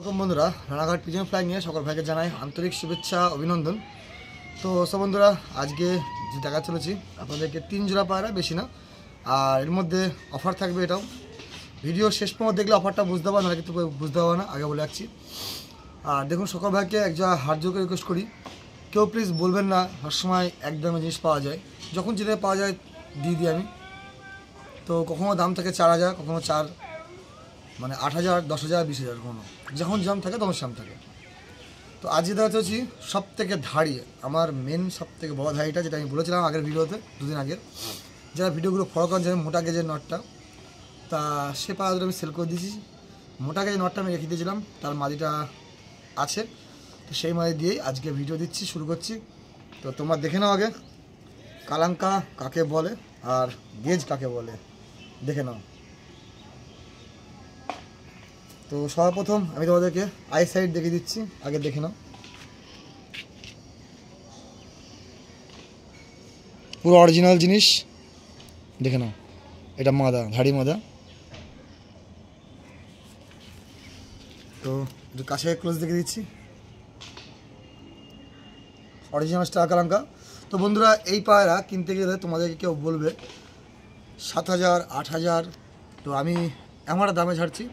বন্ধুরা, Ranaghat pigeon fly নিয়ে সকল ভাইকে জানাই আন্তরিক শুভেচ্ছা অভিনন্দন। তো সব বন্ধুরা, আজকে যে দেখা চলেছি আপনাদেরকে 3 জোড়া পায়রা, বেশি না। আর এর মধ্যে অফার থাকবে, এটাও ভিডিও শেষ পর্যন্ত দেখলে অফারটা বুঝতে পারবে না, কিন্তু বুঝতে পারবে না, আগে বলে রাখছি। আর দেখুন, সকল ভাইকে এক জায়গায় হাত জোর করে রিকোয়েস্ট করি, কেউ প্লিজ বলবেন না সবসময় একদমে জিনিস পাওয়া যায়। যখন যেটা পাওয়া যায় দিয়ে দিই আমি। তো কখনও দাম থাকে 4,000, কখনও 8,000, 10,000, 20,000, কোনো যখন জাম থাকে তখন সাম থাকে। তো আজকে দেখা হচ্ছি সব থেকে ধাড়ি, আমার মেন সব থেকে বড় ধাড়িটা, যেটা আমি বলেছিলাম আগের ভিডিওতে, দুদিন আগের, যারা ভিডিওগুলো ফলো করেন জানেন, মোটা গেজের নটটা। তা সে পাড়া আমি সেল করে দিয়েছি। মোটা গেজের নটটা আমি রেখে দিয়েছিলাম, তার মাদিটা আছে। তো সেই মাদি দিয়েই আজকে ভিডিও দিচ্ছি, শুরু করছি। তো তোমরা দেখে নাও আগে কালাঙ্কা কাকে বলে আর গেজ কাকে বলে, দেখে নাও। তো সর্বপ্রথম আমি তোমাদেরকে আই সাইড দেখে দিচ্ছি, আগে দেখে নাও। পুরো অরিজিনাল জিনিস, দেখে নাও। এটা মাদা, ধাড়ি মাদা। তো একটু কাছে ক্লোজ দেখে দিচ্ছি, অরিজিনাল স্টার কালাঙ্কা। তো বন্ধুরা, এই পায়রা কিনতে গেলে তোমাদেরকে কেউ বলবে 7,000, 8,000। তো আমি এমন একটা দামে ছাড়ছি,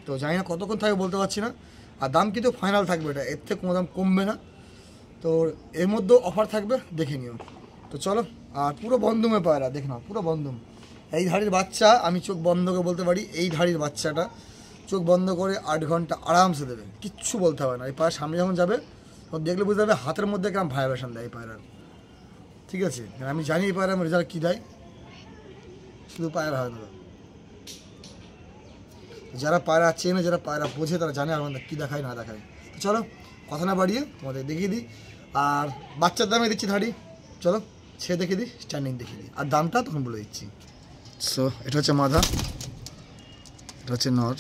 তো জানি না কতক্ষণ থাকবে বলতে পারছি না। আর দাম কিন্তু ফাইনাল থাকবে, এটা এর থেকে কোনো দাম কমবে না। তো এর মধ্যেও অফার থাকবে, দেখে নিও। তো চলো। আর পুরো বন্ধুমে পায়রা, দেখে নাও, পুরো বন্ধুম। এই ধাড়ির বাচ্চা আমি চোখ বন্ধ করে বলতে পারি, এই ধাড়ির বাচ্চাটা চোখ বন্ধ করে 8 ঘন্টা আরামসে দেবে, কিচ্ছু বলতে হবে না। এই পায়রা সামনে যখন যাবে তখন দেখলে বুঝতে হবে হাতের মধ্যে কেমন ভাইব্রেশন দেয় এই পায়রার। ঠিক আছে, আমি জানি এই পায়রা আমার রেজাল্ট কী দেয়, শুধু পায়রা হয় না। যারা পায়রা চেনে, যারা পায়রা বোঝে, তারা জানে আমাদের কী দেখায় না দেখায়। তো চলো, কথা না বাড়িয়ে তোমাদের দেখিয়ে দিই। আর বাচ্চার দামে দিচ্ছি ধাড়ি, চলো ছেড়ে দেখিয়ে দিই, স্ট্যান্ডিং দেখিয়ে দিই, আর দামটা তখন বলে দিচ্ছি। সো এটা হচ্ছে মাথা, এটা হচ্ছে নর।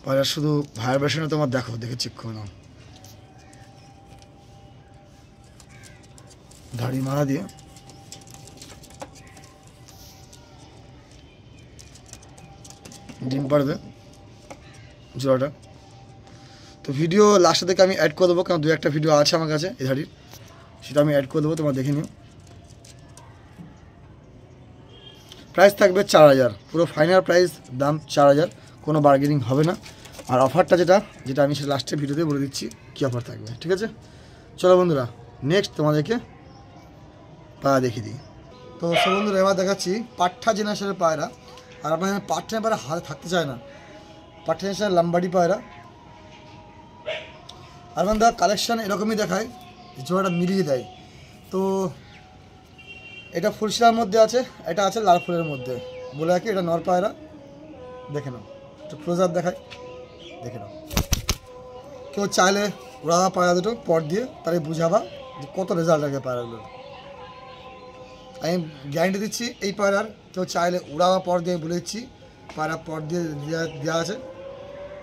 পায়রা শুধু ভাইব্রেশনে তোমার দেখো, দেখে চেক করে নাও। ধাড়ি মারা দিয়ে ডিম পারবে জোড়াটা। তো ভিডিও লাস্টে থেকে আমি অ্যাড করে দেবো, কারণ 2-1টা ভিডিও আছে আমার কাছে এই ধাড়ির, সেটা আমি অ্যাড করে দেবো, তোমরা দেখে নিও। প্রাইস থাকবে 4,000, পুরো ফাইনাল প্রাইস, দাম 4,000, কোনো বার্গেনিং হবে না। আর অফারটা যেটা আমি সেটা লাস্টে ভিডিওতে বলে দিচ্ছি কী অফার থাকবে, ঠিক আছে? চলো বন্ধুরা, নেক্সট তোমাদেরকে পায়রা দেখিয়ে দিই। তো সব বন্ধুরা, এবার দেখাচ্ছি পাঠা জেনারেশনের পায়রা। আর আপনার পাঠা পায়রা হাতে থাকতে চায় না, পাঠা জেনারেশনের লাম্বাডি পায়রা। আর মানে কালেকশান এরকমই দেখায়, জোড়াটা মিলিয়ে দেয়। তো এটা ফুলশিলার মধ্যে আছে, এটা আছে লাল ফুলের মধ্যে। বলে রাখি, এটা নর পায়রা, দেখে নাও। একটু ক্লোজার দেখায়, দেখে নাও। কেউ চাইলে উড়াবা পায়রা দুটো পট দিয়ে, তাহলে বুঝাবা যে কত রেজাল্ট আছে পায়রাগুলোর। আমি গ্যারান্টি দিচ্ছি এই পায়রার, কেউ চাইলে উড়াবা পট দিয়ে, বলে দিচ্ছি পায়রা পট দিয়ে দেওয়া আছে।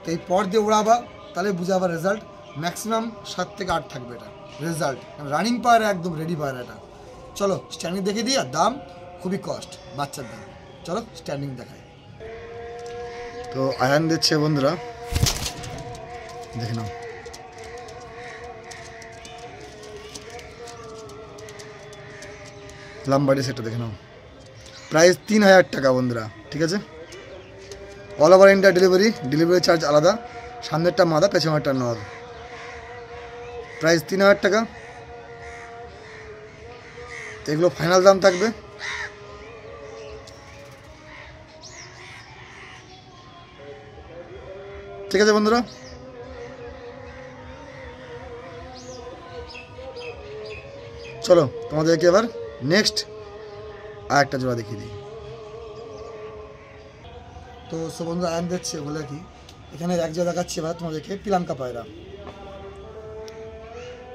তো এই পট দিয়ে উড়াবা, তাহলে বুঝাবা রেজাল্ট। ম্যাক্সিমাম 7 থেকে 8 থাকবে এটা রেজাল্ট, রানিং পায়রা, একদম রেডি পায়রা এটা। চলো স্ট্যান্ডিং দেখে দিই। আর দাম খুবই কস্ট, বাচ্চার দাম। চলো স্ট্যান্ডিং দেখায়। তো আয়ান দিচ্ছে বন্ধুরা, দেখে নাও। লাম্বাডি সেটটা দেখে নাও, প্রাইস 3,000 টাকা বন্ধুরা, ঠিক আছে? All over India delivery charge আলাদা। সামনেরটা মাদা, পেছনেরটা নর। প্রাইস 3,000 টাকা। এগুলো ফাইনাল দাম থাকবে। ঠিক আছে বন্ধুরা, চলো তোমাদেরকে এবার নেক্সট আর একটা জোড়া দেখিয়ে দিই। তো সব বন্ধুরা, আয়ন দেখছে বলে কি, এখানে এক জোড়া দেখাচ্ছি এবার তোমাদেরকে পিলাঙ্কা পায়রা।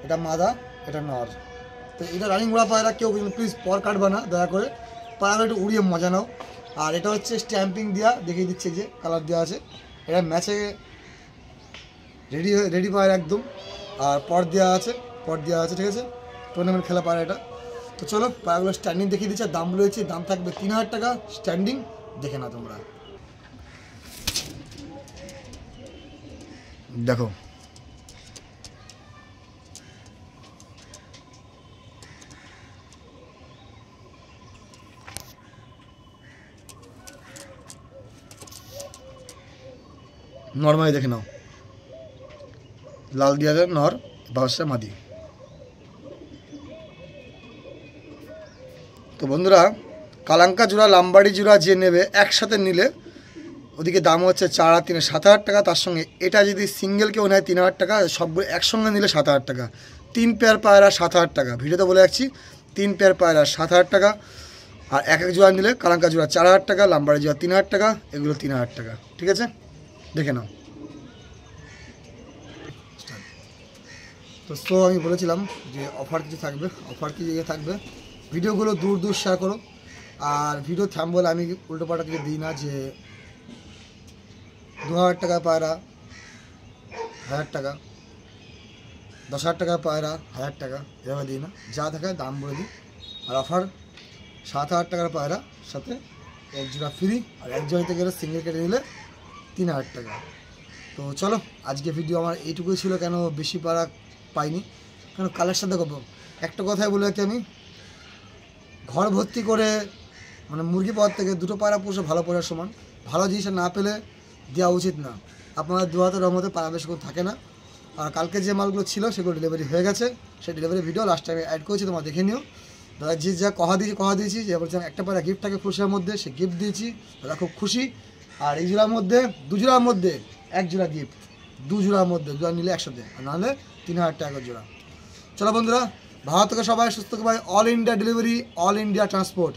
এটা মাদা, এটা নর। তো এটা রানিং উড়া পায়রা, কেউ কিন্তু প্লিজ পর কাটবা না দয়া করে, পায়রা একটু উড়িয়ে মজা নাও। আর এটা হচ্ছে স্ট্যাম্পিং দেওয়া, দেখিয়ে দিচ্ছে যে কালার দেওয়া আছে। এটা ম্যাচে রেডি পায়রা একদম। আর পট দেওয়া আছে, ঠিক আছে? টুর্নামেন্ট খেলা পায়রা এটা। তো চলো পায়রাগুলো স্ট্যান্ডিং দেখিয়ে দিচ্ছে, দাম রয়েছে, দাম থাকবে 3000 টাকা স্ট্যান্ডিং, দেখে নাও তোমরা। দেখো নর্মালি দেখে নাও, লাল দিয়াদের নর, বাসা মাদি। তো বন্ধুরা কালাঙ্কা জোড়া লাম্বাড়ি জোড়া যে নেবে একসাথে নিলে ওদিকে দাম হচ্ছে 4 আর 3 7,000 টাকা। তার সঙ্গে এটা যদি সিঙ্গেল কেউ নেয় 3,000 টাকা, সবগুলো একসঙ্গে নিলে 7,000 টাকা। 3 পেয়ার পায়রা 7,000 টাকা, ভিডিওতে বলে যাচ্ছি 3 পেয়ার পায়রা 7,000 টাকা। আর এক এক জোড়া নিলে কালাঙ্কা জোড়া 4,000 টাকা, লাম্বাড়ি জোড়া 3,000 টাকা, এগুলো 3,000 টাকা। ঠিক আছে, দেখে নাও। তো আমি বলেছিলাম যে অফার কিছু থাকবে, অফার কি ইয়ে থাকবে, ভিডিওগুলো দূর দূর শেয়ার করো। আর ভিডিও থাম্বনেল আমি উল্টোপাল্টা কিছু দিই না, যে 2,000 টাকা পায়রা 1,000 টাকা, 10,000 টাকা পায়রা 1,000 টাকা, এভাবে দিই না, যা দেখায় দাম বলে দিই। আর অফার 7,000 টাকার পায়রা সাথে এক জোড়া ফ্রি, আর এক জোড়াতে গেলে সিঙ্গেল কেটে নিলে 3,000 টাকা। তো চলো আজকে ভিডিও আমার এইটুকুই ছিল, কেন বেশি পায়রা পাইনি, কেন কালেকশন দেখো। একটা কথাই বলে রাখি আমি, ঘর ভর্তি করে মানে মুরগি পাওয়ার থেকে দুটো পায়রা পুষে ভালো পড়ার সমান। ভালো জিনিস না পেলে দেওয়া উচিত না। আপনারা দুহাতের রহমতে পায়রা বেশি করে থাকে না। আর কালকে যে মালগুলো ছিল সেগুলো ডেলিভারি হয়ে গেছে, সেই ডেলিভারি ভিডিও লাস্ট টাইমে অ্যাড করেছি, তোমরা দেখে নিও। দাদা যে যা কথা দিয়েছি, যে বলছিলাম একটা পায়রা গিফট থাকে ফুলসের মধ্যে, সে গিফট দিয়েছি, দাদা খুব খুশি। আর এই জোড়ার মধ্যে 2 জোড়ার মধ্যে 1 জোড়া গিফট, 2 জোড়ার মধ্যে 2 জোড়া নিলে 100, আর নাহলে 3,000 টাকা জোড়া। চলো বন্ধুরা, ভালো থেকে সবাই, সুস্থ থেকে ভাই, all India delivery, all India transport.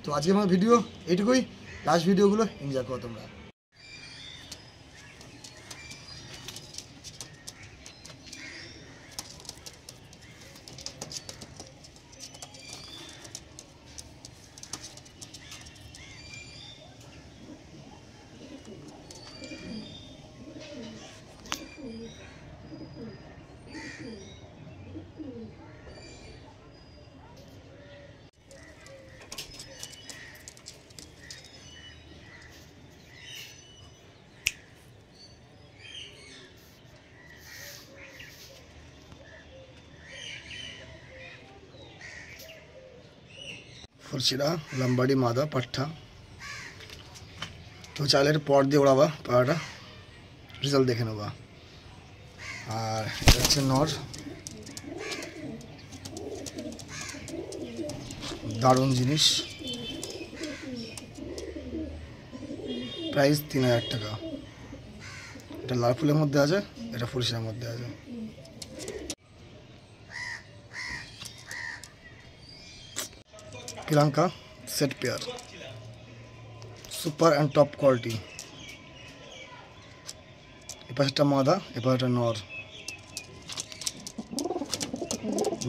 তো আজকে আমার ভিডিও এইটুকুই, লাস্ট ভিডিওগুলো এনজয় করো তোমরা। ফুলশিরা লাম্বাড়ি মাদা পাঠা। তো চালের পর দিয়ে ওড়াবা পাড়াটা, রেজাল্ট দেখে নেবা। আর এটা হচ্ছে নর, দারুণ জিনিস, প্রাইস 3,000 টাকা। এটা লাল ফুলের মধ্যে আছে, এটা ফুলশিরার মধ্যে আছে। কালাঙ্কা set pair, super and top quality. এপাশটা মাদা, এপাশটা নর।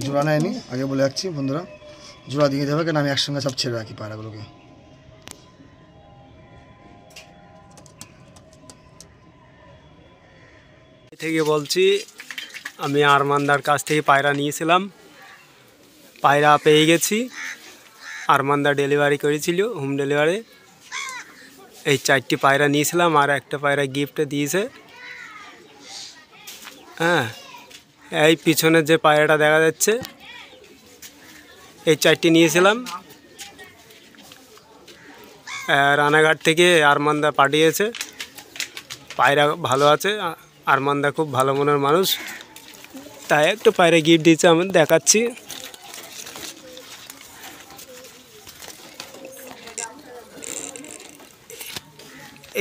জোড়া নেয়নি, আগে বলে যাচ্ছি বন্ধুরা, জোড়া দিয়ে দেবে, কেন আমি একসঙ্গে সব ছেড়ে রাখি পায়রাগুলোকে। থেকে বলছি, আমি আরমানদার কাছ থেকে পায়রা নিয়েছিলাম, পায়রা পেয়ে গেছি। আরমানদা ডেলিভারি করেছিল, হোম ডেলিভারি। এই 4টি পায়রা নিয়েছিলাম, আর একটা পায়রা গিফটে দিয়েছে। হ্যাঁ, এই পিছনের যে পায়রাটা দেখা যাচ্ছে, এই 4টি নিয়েছিলাম। রানাঘাট থেকে আরমানদা পাঠিয়েছে, পায়রা ভালো আছে। আরমানদা খুব ভালো মনের মানুষ, তাই একটা পায়রা গিফট দিয়েছে, আমি দেখাচ্ছি।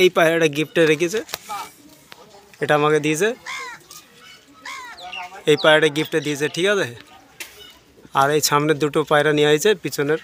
এই পায়রাটা গিফটে রেখেছে, এটা আমাকে দিয়েছে, এই পায়রাটা গিফটে দিয়েছে। ঠিক আছে, আর এই সামনের দুটো পায়রা নিয়ে আসছে, পিছনের